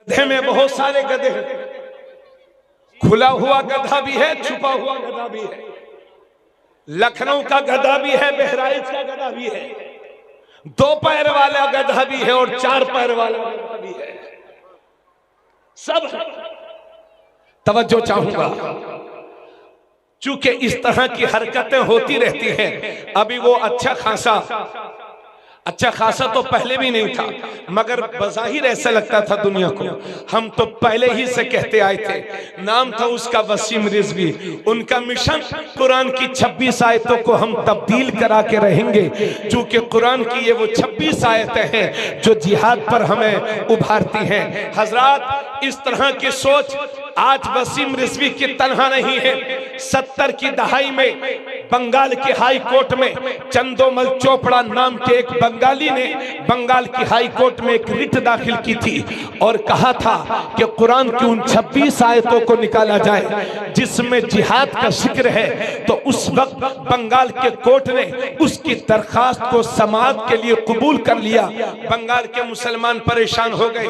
गधे में बहुत सारे गधे हैं, खुला हुआ गधा भी है, छुपा हुआ गधा भी है, लखनऊ का गधा भी है, बहराइच का गधा भी है, 2 पैर वाला गधा भी है और 4 पैर वाला गधा भी है, सब है। तवज्जो चाहूंगा, चूंकि इस तरह की हरकतें होती रहती हैं। अभी वो अच्छा खासा तो पहले भी नहीं था, मगर बज़ाहिर ऐसा लगता था दुनिया को। हम तो पहले ही से कहते आए थे, नाम था उसका वसीम रिजवी। उनका मिशन कुरान की 26 आयतों को हम तब्दील करा के रहेंगे, क्योंकि कुरान की ये वो 26 आयतें हैं जो जिहाद पर हमें उभारती हैं। हजरात, इस तरह की सोच आज वसीम रिजवी की तनहा नहीं है। 70 की दहाई में बंगाल के हाई कोर्ट में चंदोमल चोपड़ा नाम के एक बंगाली ने बंगाल की हाई कोर्ट में एक रिट दाखिल की थी और कहा था कि कुरान की उन 26 आयतों को निकाला जाए जिसमें जिहाद का जिक्र है। तो उस वक्त बंगाल के कोर्ट ने उसकी दरखास्त को समाअत के लिए कबूल कर लिया। बंगाल के मुसलमान परेशान हो गए,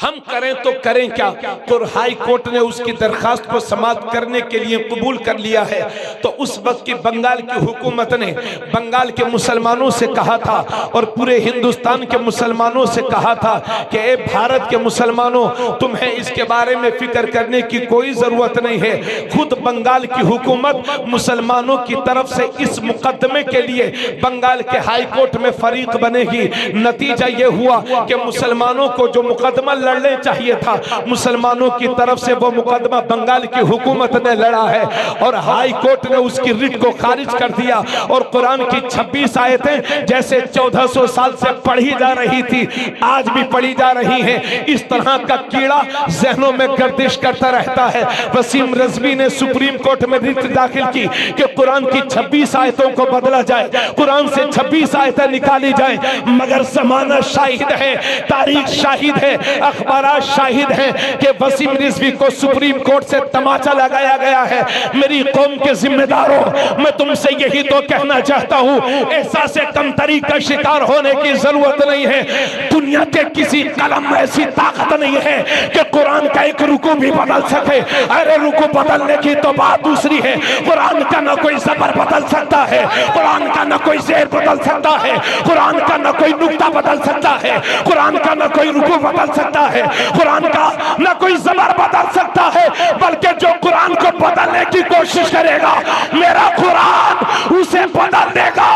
हम करें तो करें क्या। तो हाई कोर्ट ने उसकी दरखास्त को समाअत करने के लिए कबूल कर लिया है। तो उस वक्त की बंगाल की हुकूमत ने बंगाल के मुसलमानों से कहा था और पूरे हिंदुस्तान के मुसलमानों से कहा था कि ए भारत के मुसलमानों, तुम्हें इसके बारे में फिक्र करने की कोई जरूरत नहीं है। खुद बंगाल की हुकूमत मुसलमानों की तरफ से इस मुकदमे के लिए बंगाल के हाई कोर्ट में फरीक बनेगी। नतीजा ये हुआ कि मुसलमानों को जो मुकदमा लड़ने चाहिए था, मुसलमानों की तरफ से वो मुकदमा बंगाल की हुकूमत ने लड़ा है और हाई कोर्ट ने उसकी रिट को खारिज कर दिया। और कुरान की 26 आयतें जैसे 1400 साल से पढ़ी जा रही थी, आज भी पढ़ी जा रही हैं। इस तरह का कीड़ा जहनों में गर्दिश करता रहता है। वसीम रिजवी ने सुप्रीम कोर्ट में रिट दाखिल की कि कुरान की 26 आयतों को बदला जाए, कुरान से 26 आयतें निकाली जाए। मगर जमाना शाहिद है, तारीख शाहिद है, अखबारात शाहिद हैं कि वसीम रिजवी को सुप्रीम कोर्ट से तमाचा लगाया गया है। मेरी कौम के जिम्मेदारों, मैं तुमसे यही तो कहना चाहता हूं, एहसास कमतरी का शिकार होने की जरूरत नहीं है। दुनिया के किसी कलम में ऐसी ताकत नहीं है कि कुरान का एक रुकू भी बदल सके। अरे रुकू बदलने की तो बात दूसरी है, कुरान का ना कोई जबर बदल सकता है, कुरान का ना कोई शेर बदल सकता है, कुरान का ना कोई नुक्ता बदल सकता है, कुरान का ना कोई रुकू बदल सकता है, कुरान का ना कोई जबर बदल सकता है। बल्कि जो कुरान को बदलने की कोशिश करेगा, मेरा कुरान उसे बदल देगा।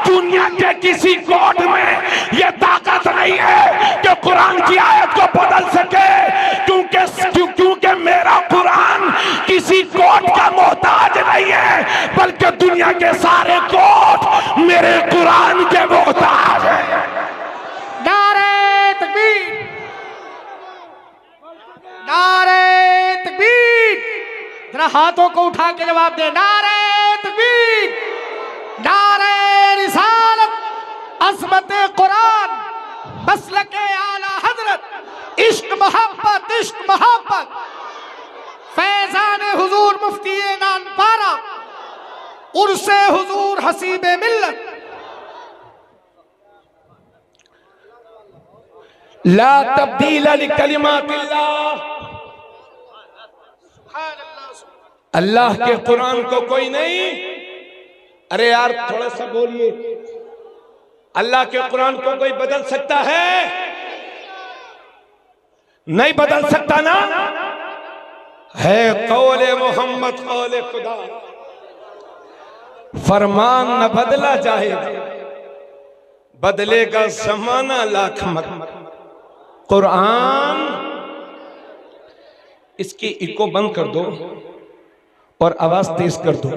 दुनिया के किसी कोर्ट में यह ताकत नहीं है कि कुरान की आयत को बदल सके, क्योंकि मेरा कुरान किसी कोर्ट का मोहताज नहीं है, बल्कि दुनिया के सारे कोर्ट मेरे कुरान के मोहताज है। नारे तकबीर, नारे तकबीर। जरा हाथों को उठा के जवाब दे, नारे तकबीर, नारे रिसालत, अज़मत कुरान, मसलके आला हजरत, इश्क मोहब्बत, इश्क मोहब्बत, फैजान हुजूर मुफ्ती नानपारा, उर्से हुजूर हसीबे मिल्लत। ला तब्दील लिकलिमातिल्लाह। अल्लाह के कुरान को कोई नहीं, अरे यार थोड़ा सा बोलिए, अल्लाह के कुरान को कोई बदल सकता है? नहीं बदल सकता ना। है कौले मोहम्मद कौले खुदा, फरमान न बदला जाएगा, बदलेगा जमाना लाख मत। कुरान, इसकी इको बंद कर दो और आवाज तेज कर दो।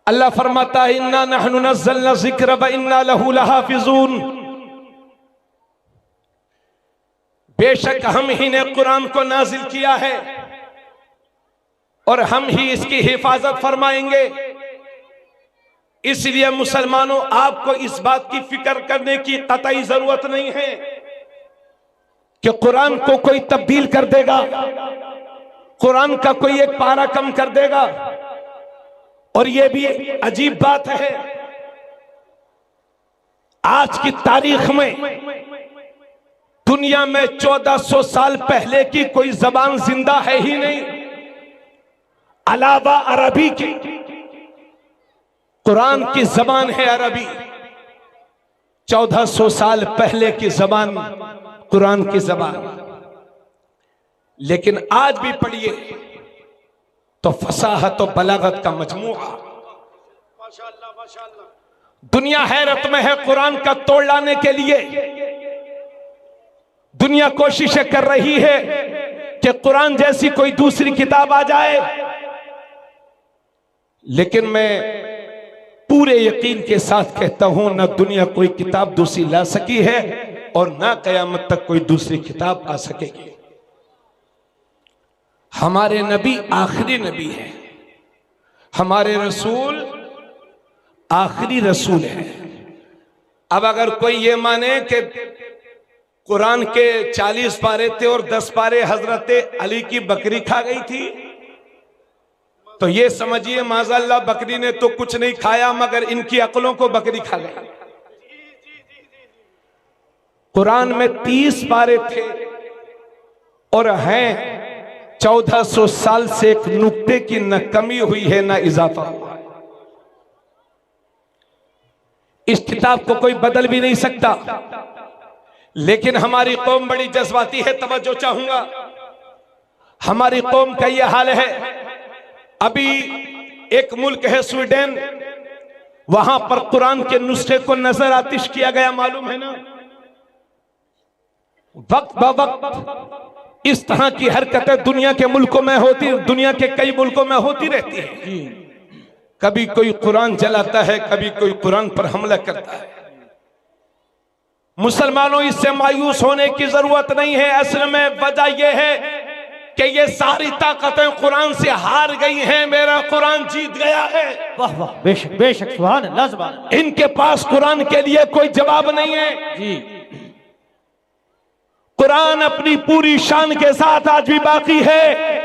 अल्लाह फरमाता है, इन्ना नहनु नज़्ज़लना ज़िक्र व इन्ना लहू लहाफ़िज़ून। बेशक हम ही ने कुरान को नाजिल किया है और हम ही इसकी हिफाजत फरमाएंगे। इसलिए मुसलमानों, आपको इस बात की फिक्र करने की कतई जरूरत नहीं है कि कुरान को कोई तब्दील कर देगा, कुरान का कोई एक पारा कम कर देगा। और यह भी अजीब बात है, आज की तारीख में दुनिया में 1400 साल पहले की कोई जबान जिंदा है ही नहीं अलावा अरबी के। कुरान की जबान है अरबी। 1400 साल पहले की जबान कुरान की जबान। लेकिन आज भी पढ़िए तो फसाहत और बलागत का मजमूआ। दुनिया हैरत में है कुरान का तोड़ लाने के लिए। दुनिया कोशिशें कर रही है कि कुरान जैसी कोई दूसरी किताब आ जाए, लेकिन मैं पूरे यकीन के साथ कहता हूं न दुनिया कोई किताब दूसरी ला सकी है और ना कयामत तक कोई दूसरी किताब आ सकेगी। हमारे नबी आखिरी नबी है, हमारे रसूल आखिरी रसूल है। अब अगर कोई ये माने कि कुरान के 40 पारे थे और 10 पारे हजरत अली की बकरी खा गई थी, तो ये समझिए माज़अल्लाह बकरी ने तो कुछ नहीं खाया मगर इनकी अक्लों को बकरी खा गई। कुरान में 30 पारे थे और हैं 1400 साल से एक नुक्ते की न कमी हुई है न इजाफा हुआ। इस किताब को कोई बदल भी नहीं सकता। लेकिन हमारी कौम बड़ी जज्बाती है, तवज्जो चाहूंगा। हमारी कौम का यह हाल है। अभी एक मुल्क है स्वीडन, वहां पर कुरान के नुस्खे को नजर आतिश किया गया, मालूम है ना। वक्त ब वक्त इस तरह की हरकतें दुनिया के मुल्कों में होती, दुनिया के कई मुल्कों में होती रहती है। कभी कोई कुरान जलाता है, कभी कोई कुरान पर हमला करता है। मुसलमानों इससे मायूस होने की जरूरत नहीं है। असल में वजह यह है कि ये सारी ताकतें कुरान से हार गई हैं। मेरा कुरान जीत गया है। वाह वाह, बेशक बेशक, सुभान अल्लाह सुभान अल्लाह। इनके पास कुरान के लिए कोई जवाब नहीं है जी। कुरान अपनी पूरी शान के साथ आज भी बाकी है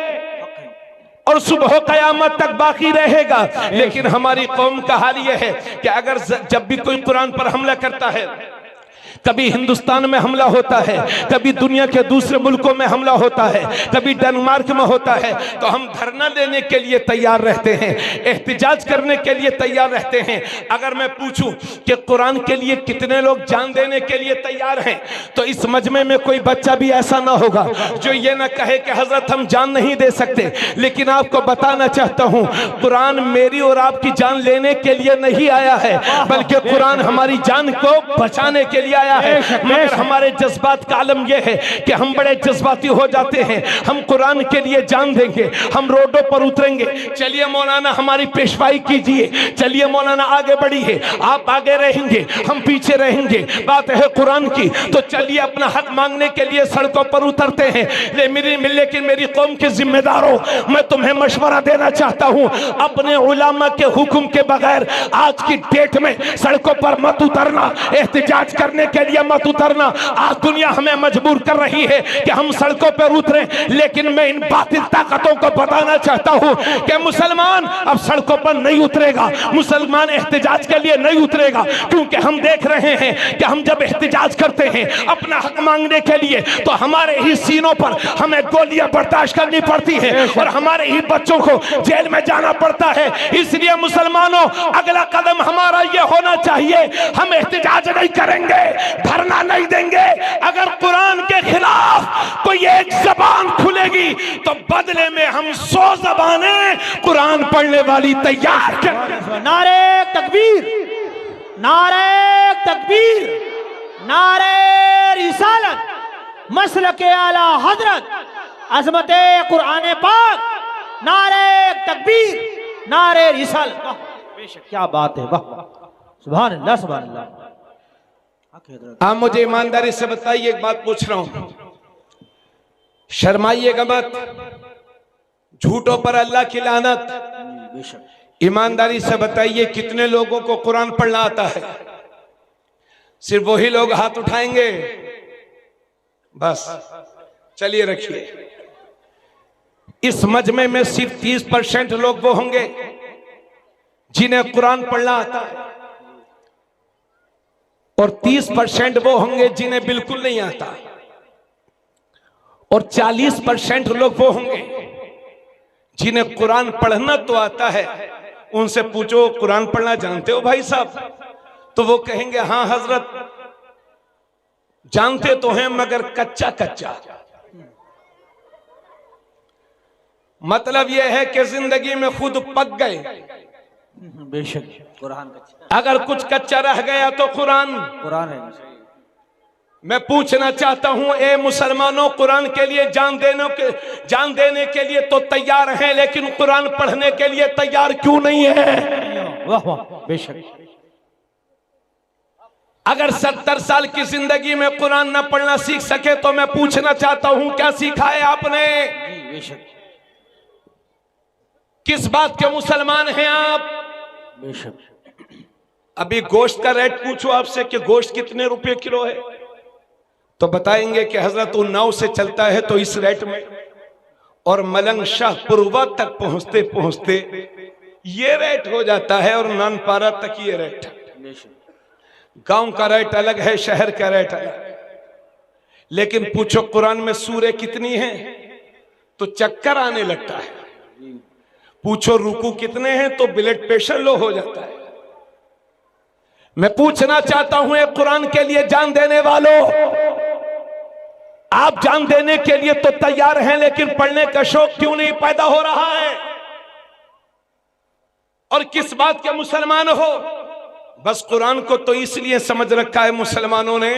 और सुबह कयामत तक बाकी रहेगा। लेकिन हमारी कौम का हाल यह है कि अगर जब भी कोई कुरान पर हमला करता है, कभी हिंदुस्तान में हमला होता है, कभी दुनिया के दूसरे मुल्कों में हमला होता है, कभी डेनमार्क में होता है, तो हम धरना देने के लिए तैयार रहते हैं, एहतिजाज करने के लिए तैयार रहते हैं। अगर मैं पूछूं कि कुरान के लिए कितने लोग जान देने के लिए तैयार हैं, तो इस मजमे में कोई बच्चा भी ऐसा ना होगा जो ये ना कहे कि हजरत हम जान नहीं दे सकते। लेकिन आपको बताना चाहता हूं, कुरान मेरी और आपकी जान लेने के लिए नहीं आया है, बल्कि कुरान हमारी जान को बचाने के लिए आया है। मगर हमारे जज्बात का आलम यह है कि हम बड़े जज्बाती हो जाते हैं। हम कुरान के लिए जान देंगे, हम रोडों पर उतरेंगे। चलिए मौलाना हमारी पेशवाई कीजिए, चलिए मौलाना आगे बढ़िए, आप आगे रहेंगे, हम पीछे रहेंगे। बात है कुरान की, तो चलिए अपना हक मांगने के लिए सड़कों पर उतरते हैं। लेकिन मेरी कौम के जिम्मेदारों, मैं तुम्हें मशवरा देना चाहता हूं, अपने उलामा के हुक्म के बगैर आज की डेट में सड़कों पर मत उतरना, एहतिजाज करने के लिए मत उतरना। आज दुनिया हमें मजबूर कर रही है कि हम सड़कों पर उतरें, लेकिन मैं इन बातिल ताकतों को बताना चाहता हूं कि मुसलमान अब सड़कों पर नहीं उतरेगा, मुसलमान एहतिजाज के लिए नहीं उतरेगा। क्योंकि हम देख रहे हैं कि हम जब एहतिजाज करते हैं अपना हक मांगने के लिए, तो हमारे ही सीनों पर हमें गोलियां बर्दाश्त करनी पड़ती है और हमारे ही बच्चों को जेल में जाना पड़ता है। इसलिए मुसलमानों, अगला कदम हमारा यह होना चाहिए, हम एहतिजाज नहीं करेंगे, धरना नहीं देंगे। अगर कुरान के खिलाफ कोई एक जबान खुलेगी तो बदले में हम 100 जबानें कुरान पढ़ने वाली तैयार करेंगे। नारे तकबीर, नारे तकबीर, नारे रिसालत, मसलके आला हजरत, अजमते कुरान पाक, नारे तकबीर, नारे रिसालत। बेशक क्या बात है, वाह सुभान अल्लाह सुभान अल्लाह। आप मुझे ईमानदारी से बताइए, एक बात पूछ रहा हूं, शर्माइएगा मत, झूठों पर अल्लाह की लानत। ईमानदारी से बताइए कितने लोगों को कुरान पढ़ना आता है? सिर्फ वही लोग हाथ उठाएंगे, बस। चलिए रखिए, इस मजमे में सिर्फ 30% लोग वो होंगे जिन्हें कुरान पढ़ना आता है। और 30% वो होंगे जिन्हें बिल्कुल नहीं आता, और 40% लोग वो होंगे जिन्हें कुरान पढ़ना तो आता है। उनसे पूछो कुरान पढ़ना जानते हो भाई साहब, तो वो कहेंगे हाँ हजरत जानते तो हैं मगर कच्चा कच्चा। मतलब यह है कि जिंदगी में खुद पक गए। बेशक कुरान अगर कुछ कच्चा रह गया तो कुरान है। मैं पूछना चाहता हूं ए मुसलमानों, कुरान के लिए जान देने के लिए तो तैयार हैं, लेकिन कुरान पढ़ने के लिए तैयार क्यों नहीं है? वाह वाह बेशक। अगर 70 साल की जिंदगी में कुरान न पढ़ना सीख सके तो मैं पूछना चाहता हूं क्या सीखा है आपने? बेशक। किस बात के मुसलमान हैं आप? बेशक। अभी गोश्त का रेट पूछो आपसे कि गोश्त कितने रुपए किलो है, तो बताएंगे कि हजरत उन्नाव से चलता है तो इस रेट में, और मलंग शाहपुरवा तक पहुंचते पहुंचते ये रेट हो जाता है, और नानपारा तक ये रेट। गांव का रेट अलग है, शहर का रेट अलग है। लेकिन पूछो कुरान में सूरे कितनी हैं तो चक्कर आने लगता है। पूछो रुकू कितने हैं तो ब्लड प्रेशर लो हो जाता है। मैं पूछना चाहता हूं एक कुरान के लिए जान देने वालों, आप जान देने के लिए तो तैयार हैं, लेकिन पढ़ने का शौक क्यों नहीं पैदा हो रहा है? और किस बात के मुसलमान हो? बस कुरान को तो इसलिए समझ रखा है मुसलमानों ने,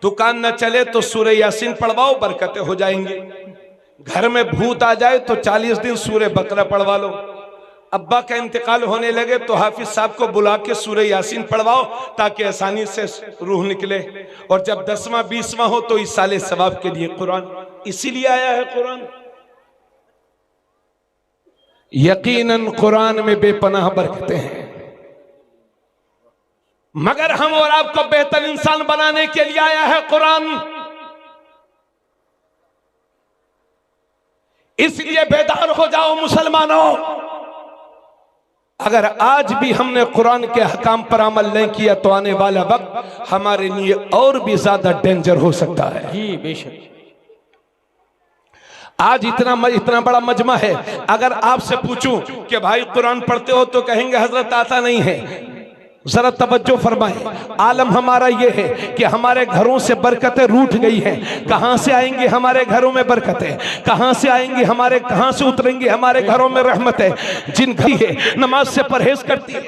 दुकान न चले तो सूरह यासीन पढ़वाओ बरकतें हो जाएंगी, घर में भूत आ जाए तो 40 दिन सूरह बकरा पढ़वा लो, अब्बा का इंतकाल होने लगे तो हाफिज साहब को बुला के सूरह यासीन पढ़वाओ ताकि आसानी से रूह निकले, और जब 10वां 20वां हो तो इस साले सवाब के लिए कुरान इसीलिए आया है। कुरान यकीनन कुरान में बेपनाह बरकतें हैं, मगर हम और आपको बेहतर इंसान बनाने के लिए आया है कुरान। इसलिए बेदार हो जाओ मुसलमानों। अगर आज भी हमने कुरान के हकाम पर अमल नहीं किया तो आने वाला वक्त हमारे लिए और भी ज्यादा डेंजर हो सकता है। जी बेशक। आज इतना बड़ा मजमा है, अगर आपसे पूछूं कि भाई कुरान पढ़ते हो तो कहेंगे हजरत आता नहीं है। जरा तवज्जो फरमाएं, आलम हमारा ये है कि हमारे घरों से बरकतें रूठ गई हैं। कहां से आएंगी हमारे घरों में बरकतें? कहां से आएंगी कहां से उतरेंगी हमारे घरों में रहमतें? जिन घर है नमाज से परहेज करती है,